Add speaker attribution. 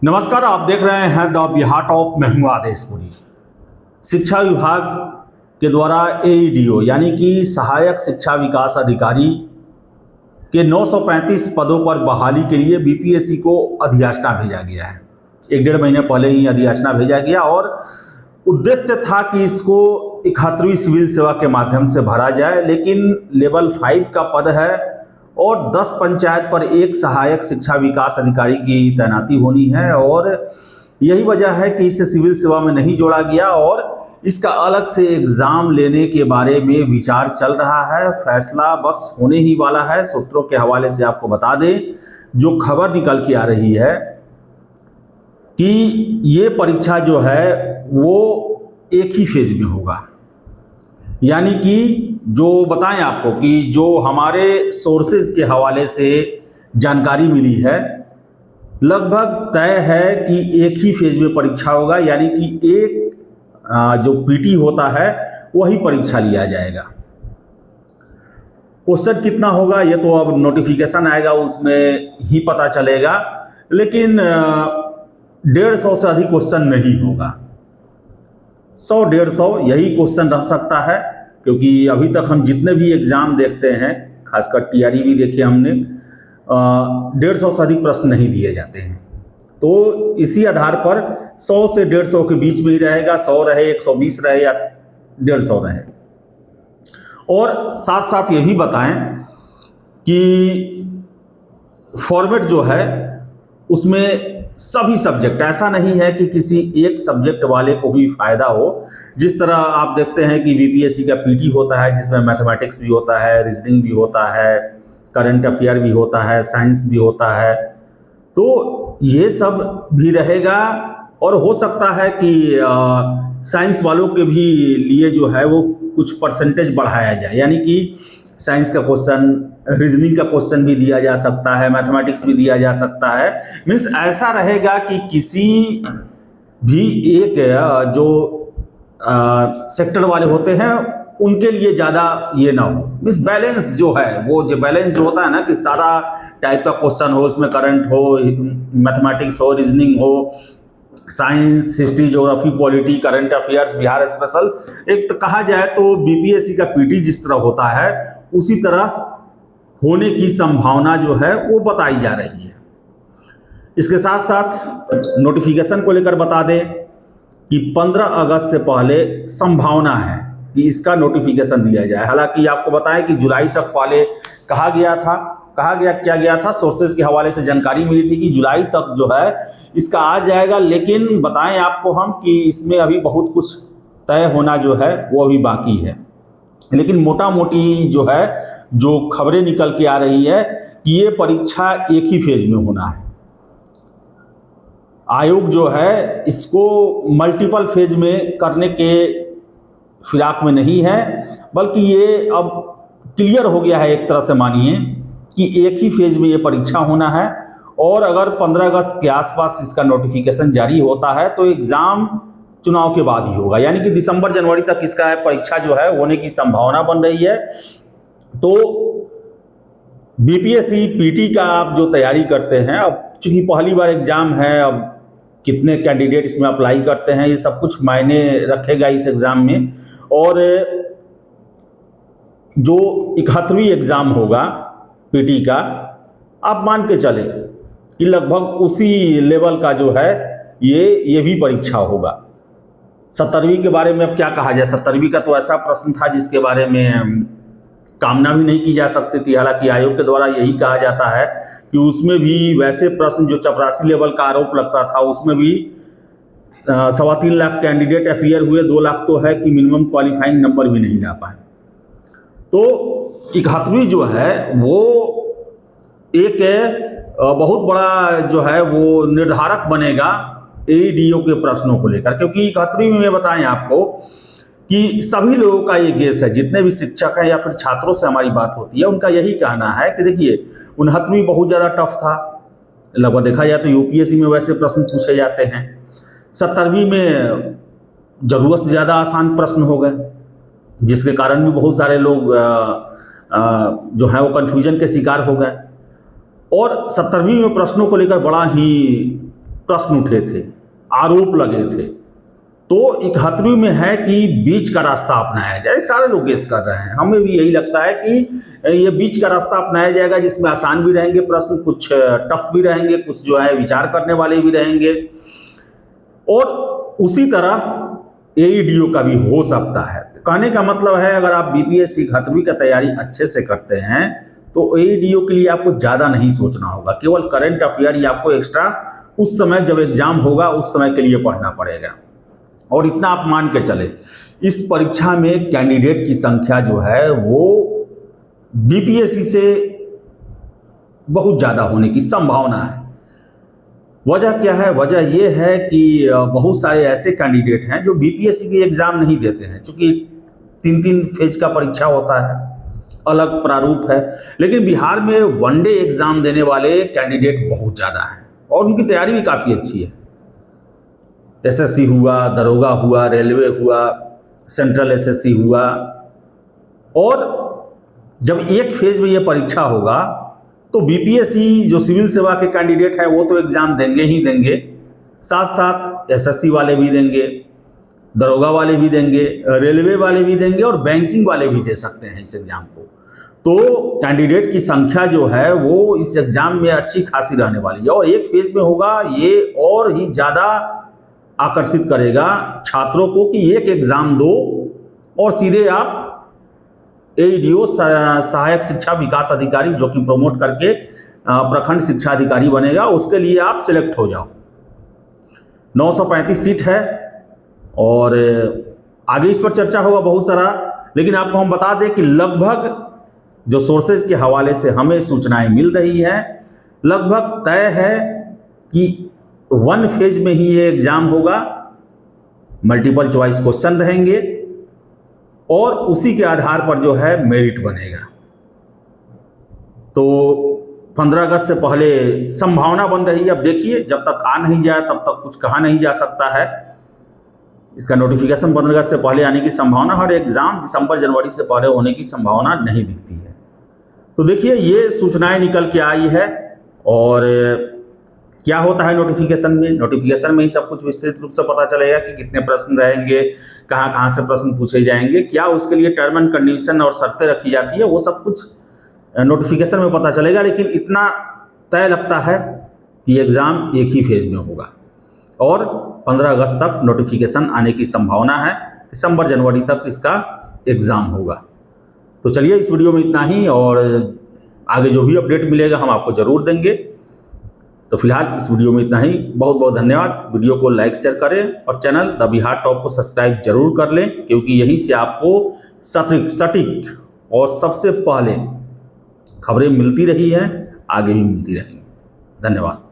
Speaker 1: नमस्कार, आप देख रहे हैं द बिहार टॉप। मैं हूं आदेशपुरी। शिक्षा विभाग के द्वारा एईडीओ यानी कि सहायक शिक्षा विकास अधिकारी के 935 पदों पर बहाली के लिए बीपीएससी को अधियाचना भेजा गया है। 1-1.5 महीने पहले ही अधियाचना भेजा गया और उद्देश्य था कि इसको 71वीं सिविल सेवा के माध्यम से भरा जाए, लेकिन लेवल 5 का पद है और 10 पंचायत पर एक सहायक शिक्षा विकास अधिकारी की तैनाती होनी है और यही वजह है कि इसे सिविल सेवा में नहीं जोड़ा गया और इसका अलग से एग्ज़ाम लेने के बारे में विचार चल रहा है। फैसला बस होने ही वाला है। सूत्रों के हवाले से आपको बता दें, जो खबर निकल के आ रही है कि ये परीक्षा जो है वो एक ही फेज में होगा, यानी कि जो बताएं आपको कि जो हमारे सोर्सेज के हवाले से जानकारी मिली है, लगभग तय है कि एक ही फेज में परीक्षा होगा, यानी कि एक जो पीटी होता है वही परीक्षा लिया जाएगा। क्वेश्चन कितना होगा ये तो अब नोटिफिकेशन आएगा उसमें ही पता चलेगा, लेकिन 150 से अधिक क्वेश्चन नहीं होगा। 100-150 यही क्वेश्चन रह सकता है, क्योंकि अभी तक हम जितने भी एग्ज़ाम देखते हैं, खासकर टीआरई भी देखे हमने, 150 से अधिक प्रश्न नहीं दिए जाते हैं। तो इसी आधार पर 100 से 150 के बीच में ही रहेगा। 100 रहे, 120 रहे या 150 रहे। और साथ साथ ये भी बताएं कि फॉर्मेट जो है उसमें सभी सब्जेक्ट, ऐसा नहीं है कि किसी एक सब्जेक्ट वाले को भी फायदा हो। जिस तरह आप देखते हैं कि बीपीएससी का पीटी होता है जिसमें मैथमेटिक्स भी होता है, रीजनिंग भी होता है, करंट अफेयर भी होता है, साइंस भी होता है, तो ये सब भी रहेगा। और हो सकता है कि साइंस वालों के भी लिए जो है वो कुछ परसेंटेज बढ़ाया जाए, यानी कि साइंस का क्वेश्चन, रीजनिंग का क्वेश्चन भी दिया जा सकता है, मैथमेटिक्स भी दिया जा सकता है। मीन्स ऐसा रहेगा कि किसी भी एक जो सेक्टर वाले होते हैं उनके लिए ज़्यादा ये ना हो। मीन्स बैलेंस जो है, वो जो बैलेंस जो होता है ना, कि सारा टाइप का क्वेश्चन हो, उसमें करंट हो, मैथमेटिक्स हो, रीजनिंग हो, science, history, geography, polity, current affairs, Bihar special. एक तो कहा जाए तो बीपीएससी का पीटी जिस तरह होता है उसी तरह होने की संभावना जो है वो बताई जा रही है। इसके साथ साथ नोटिफिकेशन को लेकर बता दें कि 15 अगस्त से पहले संभावना है कि इसका नोटिफिकेशन दिया जाए। हालांकि आपको बताएं कि जुलाई तक पहले क्या गया था, सोर्सेज के हवाले से जानकारी मिली थी कि जुलाई तक जो है इसका आ जाएगा, लेकिन बताएं आपको हम कि इसमें अभी बहुत कुछ तय होना जो है वो अभी बाकी है। लेकिन मोटा मोटी जो है, जो खबरें निकल के आ रही है कि ये परीक्षा एक ही फेज में होना है। आयोग जो है इसको मल्टीपल फेज में करने के फिराक में नहीं है, बल्कि ये अब क्लियर हो गया है एक तरह से, मानिए कि एक ही फेज में ये परीक्षा होना है। और अगर 15 अगस्त के आसपास इसका नोटिफिकेशन जारी होता है तो एग्ज़ाम चुनाव के बाद ही होगा, यानी कि दिसंबर जनवरी तक इसका परीक्षा जो है होने की संभावना बन रही है। तो बीपीएससी पीटी का आप जो तैयारी करते हैं, अब चूंकि पहली बार एग्ज़ाम है, अब कितने कैंडिडेट इसमें अप्लाई करते हैं ये सब कुछ मायने रखेगा इस एग्ज़ाम में। और जो 71वीं एग्ज़ाम होगा पीटी का, आप मान के चले कि लगभग उसी लेवल का जो है ये भी परीक्षा होगा। 70वीं के बारे में अब क्या कहा जाए। 70वीं का तो ऐसा प्रश्न था जिसके बारे में कामना भी नहीं की जा सकती थी। हालांकि आयोग के द्वारा यही कहा जाता है कि उसमें भी वैसे प्रश्न जो चपरासी लेवल का आरोप लगता था, उसमें भी 3.25 लाख कैंडिडेट अपीयर हुए, 2 लाख तो है कि मिनिमम क्वालिफाइंग नंबर भी नहीं ला पाए। तो 71वीं जो है वो एक बहुत बड़ा जो है वो निर्धारक बनेगा एईडीओ के प्रश्नों को लेकर, क्योंकि 71वीं में बताएं आपको कि सभी लोगों का ये गेस है, जितने भी शिक्षक हैं या फिर छात्रों से हमारी बात होती है, उनका यही कहना है कि देखिए 69वीं बहुत ज़्यादा टफ था, लगभग देखा जाए तो यूपीएससी में वैसे प्रश्न पूछे जाते हैं। 70वीं में ज़रूरत से ज़्यादा आसान प्रश्न हो गए, जिसके कारण भी बहुत सारे लोग जो है वो कन्फ्यूजन के शिकार हो गए। और 70वीं में प्रश्नों को लेकर बड़ा ही प्रश्न उठे थे, आरोप लगे थे। तो 71वीं में है कि बीच का रास्ता अपनाया जाए। सारे लोग गेस कर रहे हैं, हमें भी यही लगता है कि ये बीच का रास्ता अपनाया जाएगा, जिसमें आसान भी रहेंगे प्रश्न, कुछ टफ भी रहेंगे, कुछ जो है विचार करने वाले भी रहेंगे। और उसी तरह एईडीओ का भी हो सकता है। तो कहने का मतलब है, अगर आप बीपीएससी 71वीं का तैयारी अच्छे से करते हैं तो एईडीओ के लिए आपको ज़्यादा नहीं सोचना होगा। केवल करंट अफेयर ही आपको एक्स्ट्रा उस समय जब एग्जाम होगा उस समय के लिए पढ़ना पड़ेगा। और इतना आप मान के चले, इस परीक्षा में कैंडिडेट की संख्या जो है वो बीपीएससी से बहुत ज़्यादा होने की संभावना है। वजह क्या है? वजह ये है कि बहुत सारे ऐसे कैंडिडेट हैं जो बीपीएससी के एग्ज़ाम नहीं देते हैं, क्योंकि 3-3 फेज का परीक्षा होता है, अलग प्रारूप है। लेकिन बिहार में वनडे एग्ज़ाम देने वाले कैंडिडेट बहुत ज़्यादा हैं और उनकी तैयारी भी काफ़ी अच्छी है। एसएससी हुआ, दरोगा हुआ, रेलवे हुआ, सेंट्रल एसएससी हुआ। और जब एक फेज में ये परीक्षा होगा तो बीपीएससी जो सिविल सेवा के कैंडिडेट हैं वो तो एग्ज़ाम देंगे ही देंगे, साथ साथ एसएससी वाले भी देंगे, दरोगा वाले भी देंगे, रेलवे वाले भी देंगे और बैंकिंग वाले भी दे सकते हैं इस एग्ज़ाम को। तो कैंडिडेट की संख्या जो है वो इस एग्ज़ाम में अच्छी खासी रहने वाली है और एक फेज में होगा। ये और ही ज़्यादा आकर्षित करेगा छात्रों को कि एक एग्ज़ाम दो और सीधे आप एईडीओ सहायक शिक्षा विकास अधिकारी, जो कि प्रमोट करके प्रखंड शिक्षा अधिकारी बनेगा, उसके लिए आप सिलेक्ट हो जाओ। 935 सीट है और आगे इस पर चर्चा होगा बहुत सारा। लेकिन आपको हम बता दें कि लगभग जो सोर्सेज के हवाले से हमें सूचनाएं मिल रही हैं, लगभग तय है कि 1 फेज में ही ये एग्ज़ाम होगा, मल्टीपल चॉइस क्वेश्चन रहेंगे और उसी के आधार पर जो है मेरिट बनेगा। तो 15 अगस्त से पहले संभावना बन रही है। अब देखिए, जब तक आ नहीं जाए तब तक कुछ कहा नहीं जा सकता है। इसका नोटिफिकेशन 15 अगस्त से पहले आने की संभावना, हर एग्ज़ाम दिसंबर जनवरी से पहले होने की संभावना नहीं दिखती है। तो देखिए, ये सूचनाएं निकल के आई है और क्या होता है नोटिफिकेशन में। नोटिफिकेशन में ही सब कुछ विस्तृत रूप से पता चलेगा कि कितने प्रश्न रहेंगे, कहाँ कहाँ से प्रश्न पूछे जाएंगे, क्या उसके लिए टर्म एंड कंडीशन और शर्तें रखी जाती है, वो सब कुछ नोटिफिकेशन में पता चलेगा। लेकिन इतना तय लगता है कि एग्ज़ाम एक ही फेज में होगा और 15 अगस्त तक नोटिफिकेशन आने की संभावना है। दिसंबर जनवरी तक इसका एग्ज़ाम होगा। तो चलिए, इस वीडियो में इतना ही और आगे जो भी अपडेट मिलेगा हम आपको ज़रूर देंगे। तो फिलहाल इस वीडियो में इतना ही। बहुत बहुत धन्यवाद। वीडियो को लाइक शेयर करें और चैनल द बिहार टॉप को सब्सक्राइब जरूर कर लें, क्योंकि यहीं से आपको सटीक और सबसे पहले खबरें मिलती रही हैं, आगे भी मिलती रहेंगी। धन्यवाद।